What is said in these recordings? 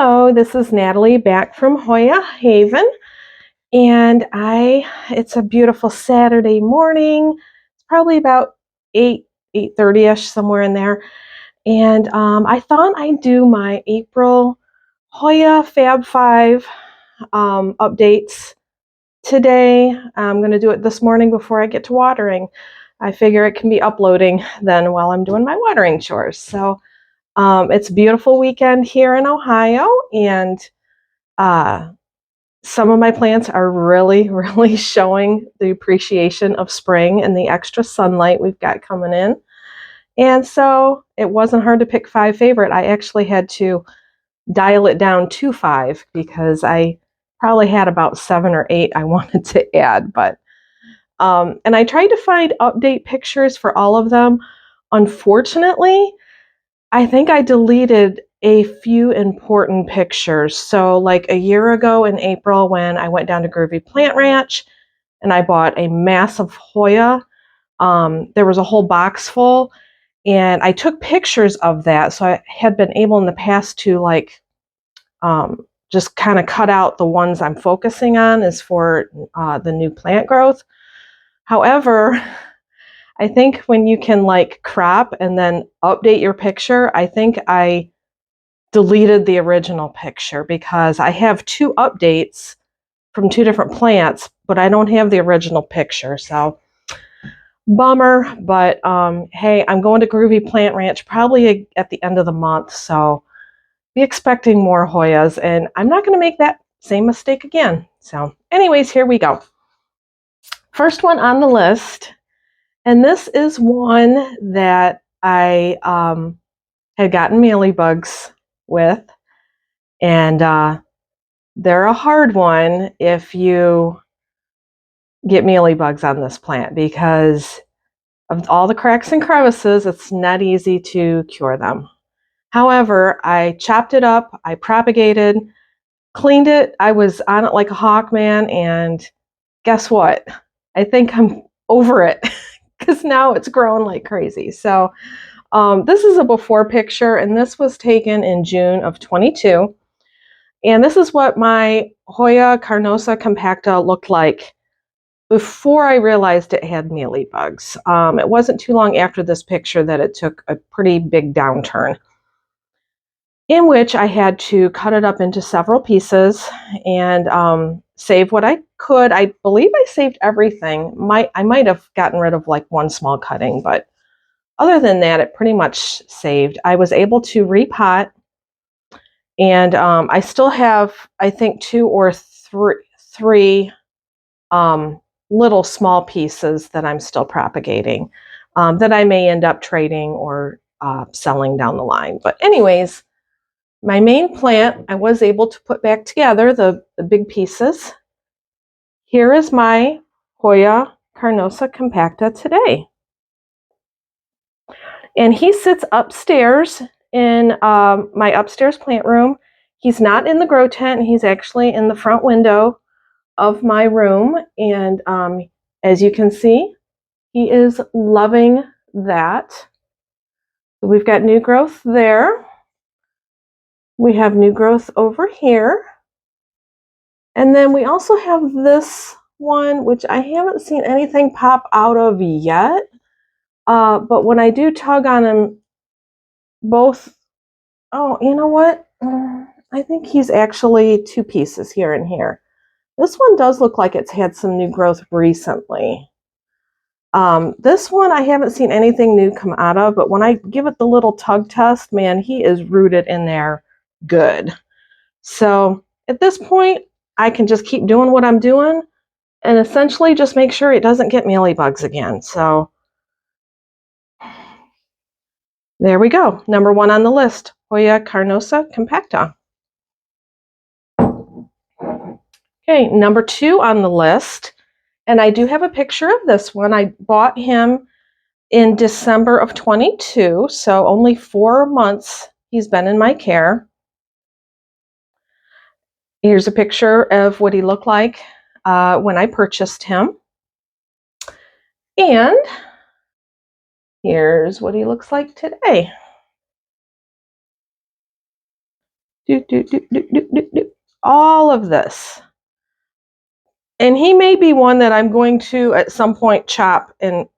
Hello, this is Natalie back from Hoya Haven, and it's a beautiful Saturday morning. It's probably about 8:30ish, somewhere in there. And I thought I'd do my April Hoya Fab 5 updates today. I'm going to do it this morning before I get to watering. I figure it can be uploading then while I'm doing my watering chores. So it's a beautiful weekend here in Ohio, and some of my plants are really, really showing the appreciation of spring and the extra sunlight we've got coming in. And so it wasn't hard to pick 5 favorite. I actually had to dial it down to 5 because I probably had about 7 or 8 I wanted to add. And I tried to find update pictures for all of them. Unfortunately, I think I deleted a few important pictures. So like a year ago in April when I went down to Groovy Plant Ranch and I bought a massive Hoya, there was a whole box full, and I took pictures of that. So I had been able in the past to just kind of cut out the ones I'm focusing on as for the new plant growth. However, I think when you can crop and then update your picture, I think I deleted the original picture because I have 2 updates from 2 different plants, but I don't have the original picture. So bummer, but hey, I'm going to Groovy Plant Ranch probably at the end of the month, so be expecting more Hoyas, and I'm not going to make that same mistake again. So anyways, here we go. First one on the list, and this is one that I had gotten mealybugs with, and they're a hard one if you get mealybugs on this plant because of all the cracks and crevices. It's not easy to cure them. However, I chopped it up, I propagated, cleaned it. I was on it like a hawk, man, and guess what? I think I'm over it because now it's growing like crazy. So this is a before picture, and this was taken in June of 22. And this is what my Hoya carnosa compacta looked like before I realized it had mealybugs. It wasn't too long after this picture that it took a pretty big downturn, in which I had to cut it up into several pieces and save what I could. I believe I saved everything. I might have gotten rid of like one small cutting, but other than that, it pretty much saved. I was able to repot, and I still have, I think, 2 or 3 little small pieces that I'm still propagating that I may end up trading or selling down the line. But anyways, my main plant, I was able to put back together the big pieces. Here is my Hoya carnosa compacta today. And he sits upstairs in my upstairs plant room. He's not in the grow tent. He's actually in the front window of my room. And as you can see, he is loving that. So we've got new growth there. We have new growth over here. And then we also have this one, which I haven't seen anything pop out of yet. But when I do tug on him, both, oh, you know what? I think he's actually 2 pieces here and here. This one does look like it's had some new growth recently. This one I haven't seen anything new come out of, but when I give it the little tug test, man, he is rooted in there good. So at this point, I can just keep doing what I'm doing and essentially just make sure it doesn't get mealybugs again. So there we go. Number 1 on the list, Hoya carnosa compacta. Okay, number 2 on the list, and I do have a picture of this one. I bought him in December of 22, so only 4 months he's been in my care. Here's a picture of what he looked like when I purchased him. And here's what he looks like today. All of this. And he may be one that I'm going to at some point chop and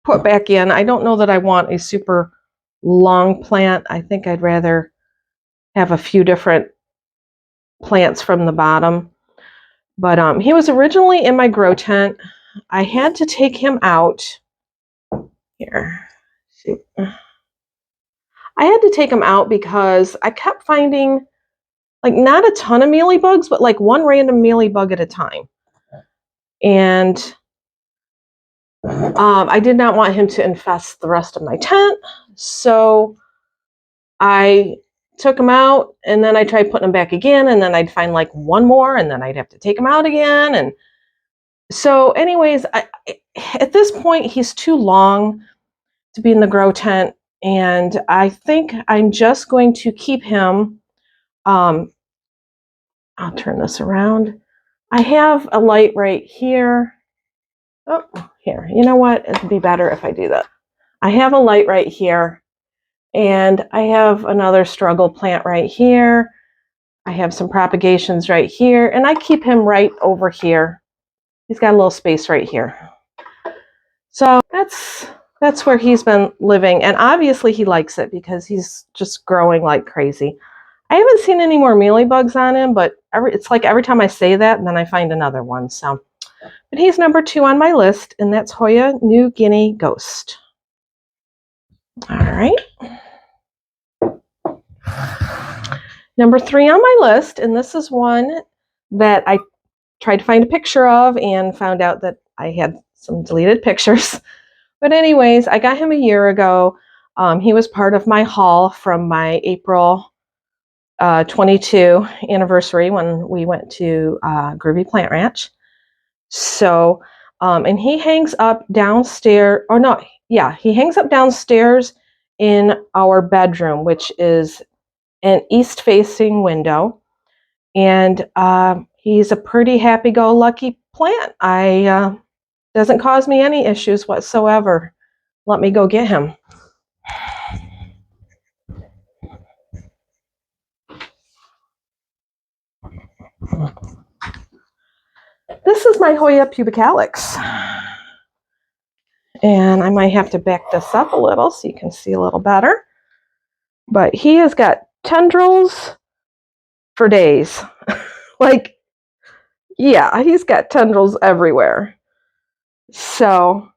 put back in. I don't know that I want a super long plant. I think I'd rather have a few different plants from the bottom. But he was originally in my grow tent. I had to take him out. Here. See. I had to take him out because I kept finding like not a ton of mealybugs, but like one random mealybug at a time. And I did not want him to infest the rest of my tent. So I took him out and then I tried putting him back again, and then I'd find like one more and then I'd have to take him out again. And so anyways, at this point, he's too long to be in the grow tent. And I think I'm just going to keep him. I'll turn this around. I have a light right here. Oh, here. You know what? It'd be better if I do that. I have a light right here. And I have another struggle plant right here. I have some propagations right here. And I keep him right over here. He's got a little space right here. So that's where he's been living. And obviously he likes it because he's just growing like crazy. I haven't seen any more mealybugs on him, but it's like every time I say that, and then I find another one. So, but he's number 2 on my list, and that's Hoya New Guinea Ghost. All right. Number 3 on my list, and this is one that I tried to find a picture of and found out that I had some deleted pictures. But anyways, I got him a year ago. He was part of my haul from my April 22 anniversary when we went to Groovy Plant Ranch. So, and he hangs up downstairs, or no, yeah, he hangs up downstairs in our bedroom, which is an east-facing window. And he's a pretty happy-go-lucky plant. Doesn't cause me any issues whatsoever. Let me go get him. This is my Hoya pubicalyx. And I might have to back this up a little so you can see a little better. But he has got tendrils for days. Like, yeah, he's got tendrils everywhere. So,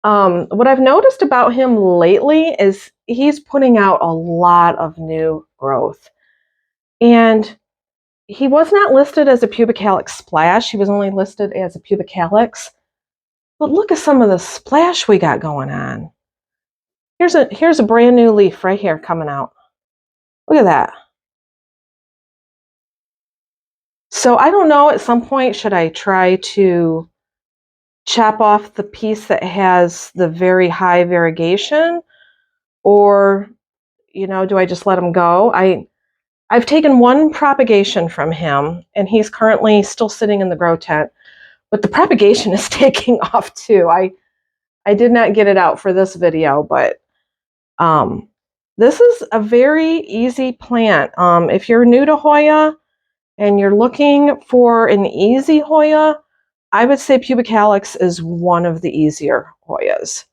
what I've noticed about him lately is he's putting out a lot of new growth. And he was not listed as a pubicalyx splash. He was only listed as a pubicalyx. But look at some of the splash we got going on. Here's a brand new leaf right here coming out. Look at that. So I don't know, at some point, should I try to chop off the piece that has the very high variegation? Or, you know, do I just let him go? I've taken one propagation from him, and he's currently still sitting in the grow tent. But the propagation is taking off too. I did not get it out for this video, but this is a very easy plant. If you're new to Hoya and you're looking for an easy Hoya, I would say pubicalyx is one of the easier Hoyas.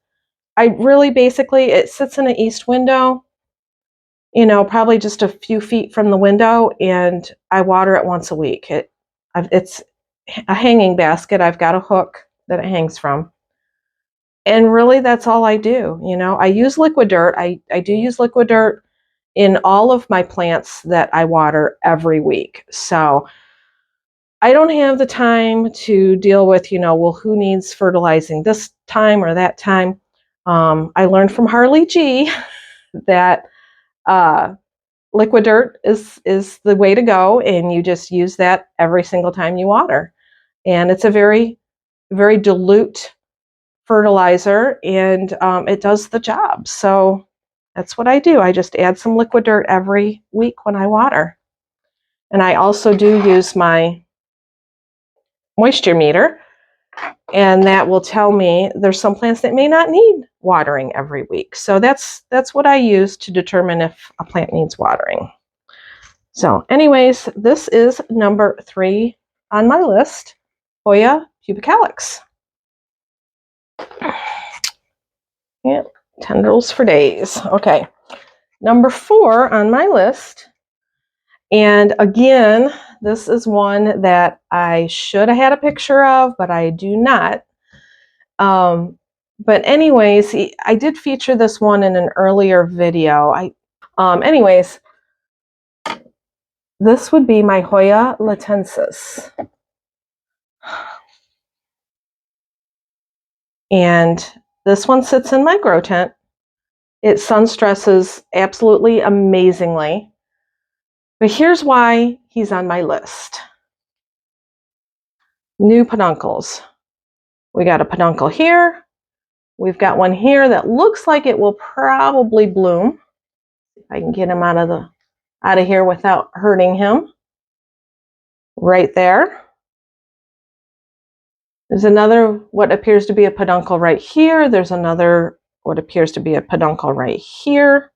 It sits in an east window, you know, probably just a few feet from the window, and I water it once a week. It's a hanging basket. I've got a hook that it hangs from. And really, that's all I do. You know, I use liquid dirt. I do use liquid dirt in all of my plants that I water every week. So I don't have the time to deal with, you know, well, who needs fertilizing this time or that time? I learned from Harley G that liquid dirt is the way to go, and you just use that every single time you water. And it's a very, very dilute fertilizer, and it does the job. So that's what I do. I just add some liquid dirt every week when I water. And I also do use my moisture meter, and that will tell me there's some plants that may not need watering every week. So that's what I use to determine if a plant needs watering. So anyways, this is number 3 on my list, Hoya pubicalyx. Yeah, tendrils for days. Okay, number 4 on my list. And again, this is one that I should have had a picture of, but I do not. But anyways, I did feature this one in an earlier video. Anyways, this would be my Hoya leytensis. And this one sits in my grow tent. It sun stresses absolutely amazingly. But here's why he's on my list. New peduncles. We got a peduncle here. We've got one here that looks like it will probably bloom. If I can get him out of here without hurting him. Right there. There's another what appears to be a peduncle right here. There's another what appears to be a peduncle right here.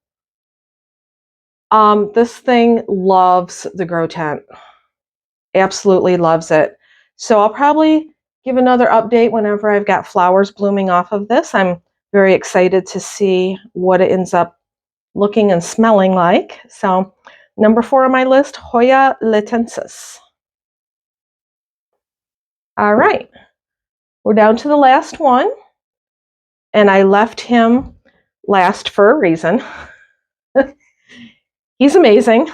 This thing loves the grow tent. Absolutely loves it. So I'll probably give another update whenever I've got flowers blooming off of this. I'm very excited to see what it ends up looking and smelling like. So number 4 on my list, Hoya leytensis. All right, we're down to the last one. And I left him last for a reason. He's amazing.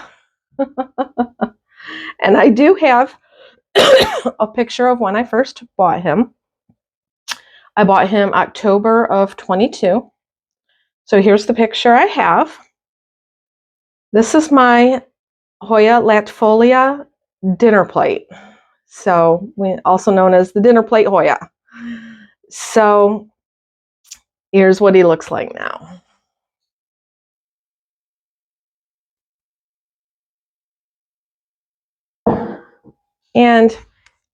And I do have a picture of when I first bought him. I bought him October of 22. So here's the picture I have. This is my Hoya latifolia dinner plate. So also known as the dinner plate Hoya. So here's what he looks like now. And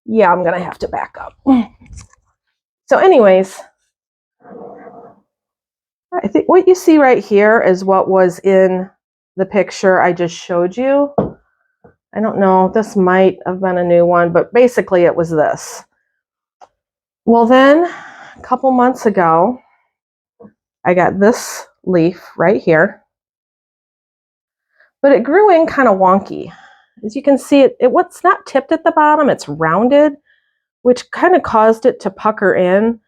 yeah, I'm gonna have to back up. So anyways, I think what you see right here is what was in the picture I just showed you. I don't know, this might have been a new one, but basically it was this. Well then, a couple months ago, I got this leaf right here, but it grew in kind of wonky. As you can see, it's not tipped at the bottom, it's rounded, which kind of caused it to pucker in.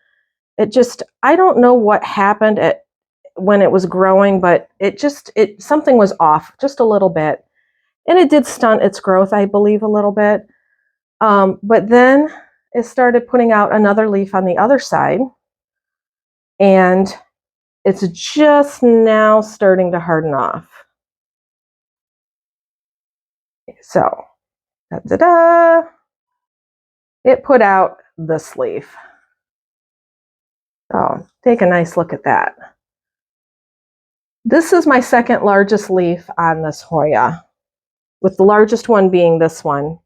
I don't know what happened when it was growing, but something was off just a little bit. And it did stunt its growth, I believe, a little bit. But then it started putting out another leaf on the other side. And it's just now starting to harden off. So, da-da-da. It put out this leaf. So, take a nice look at that. This is my second largest leaf on this Hoya, with the largest one being this one,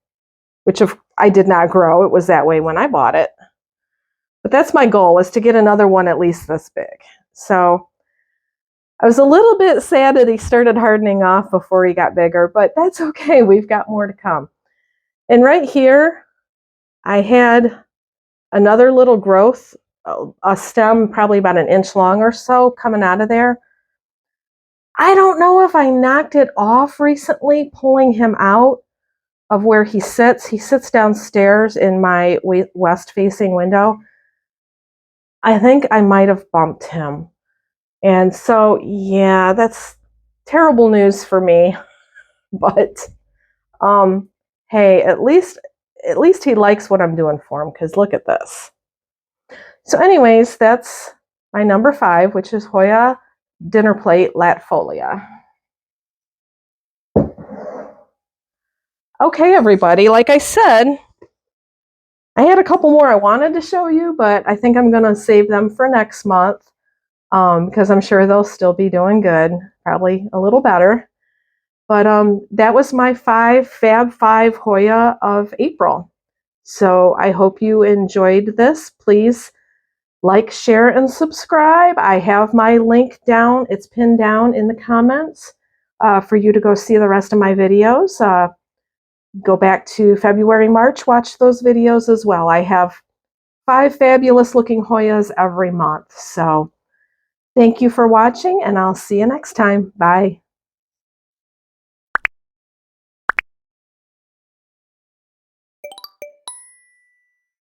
which I did not grow. It was that way when I bought it. But that's my goal, is to get another one at least this big. So I was a little bit sad that he started hardening off before he got bigger, but that's okay. We've got more to come. And right here, I had another little growth, a stem probably about an inch long or so coming out of there. I don't know if I knocked it off recently, pulling him out of where he sits. He sits downstairs in my west-facing window. I think I might have bumped him. And so, yeah, that's terrible news for me. But, hey, at least he likes what I'm doing for him, because look at this. So anyways, that's my number 5, which is Hoya dinner plate latifolia. Okay, everybody, like I said, I had a couple more I wanted to show you, but I think I'm going to save them for next month, because I'm sure they'll still be doing good, probably a little better. But that was my Fab 5 Hoya of April. So I hope you enjoyed this. Please like, share, and subscribe. I have my link down. It's pinned down in the comments. for you to go see the rest of my videos. Go back to February, March, watch those videos as well. I have 5 fabulous looking Hoyas every month. So thank you for watching, and I'll see you next time. Bye.